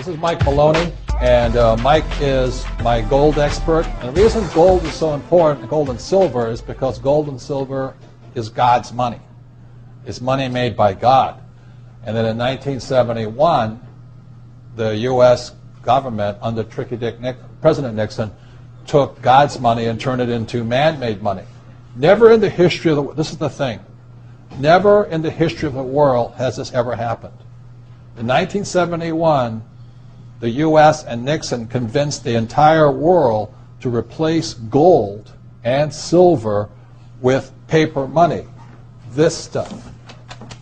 is Mike Maloney, and Mike is my gold expert. And the reason gold is so important, gold and silver, is because gold and silver is God's money. It's money made by God. And then in 1971, the U.S. government, under President Nixon, took God's money and turned it into man-made money. Never in the history of the world, this is the thing, never in the history of the world has this ever happened. In 1971, the U.S. and Nixon convinced the entire world to replace gold and silver with paper money. This stuff.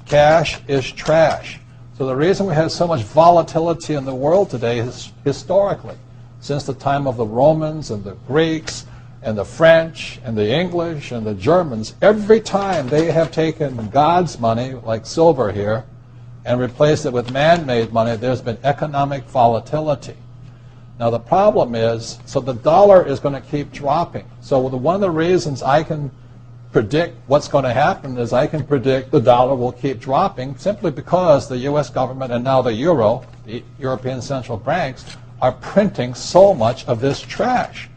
Cash is trash. So the reason we have so much volatility in the world today is historically, since the time of the Romans and the Greeks and the French and the English and the Germans, every time they have taken God's money, like silver here, and replaced it with man-made money, there's been economic volatility. Now the problem is, so the dollar is going to keep dropping. So one of the reasons I can predict what's going to happen is I can predict the dollar will keep dropping simply because the U.S. government and now the euro, the European central banks, are printing so much of this trash.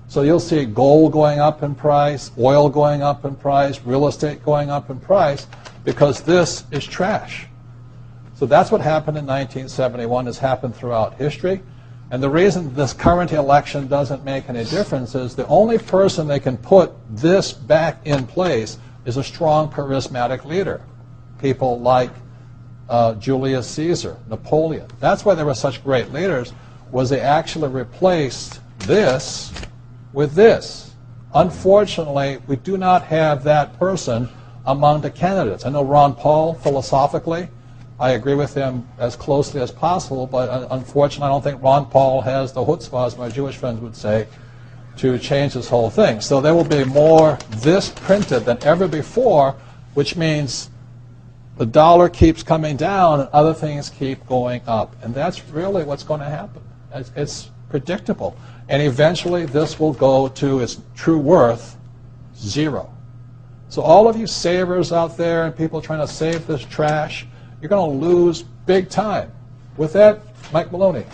So you'll see gold going up in price, oil going up in price, real estate going up in price, because this is trash. So that's what happened in 1971, has happened throughout history. And the reason this current election doesn't make any difference is the only person they can put this back in place is a strong, charismatic leader. People like Julius Caesar, Napoleon. That's why they were such great leaders, was they actually replaced this with this. Unfortunately, we do not have that person among the candidates. I know Ron Paul, philosophically, I agree with him as closely as possible, but unfortunately I don't think Ron Paul has the chutzpah, as my Jewish friends would say, to change this whole thing. So there will be more this printed than ever before, which means the dollar keeps coming down and other things keep going up. And that's really what's going to happen. It's predictable. And eventually this will go to its true worth, zero. So all of you savers out there and people trying to save this trash, you're going to lose big time. With that, Mike Maloney.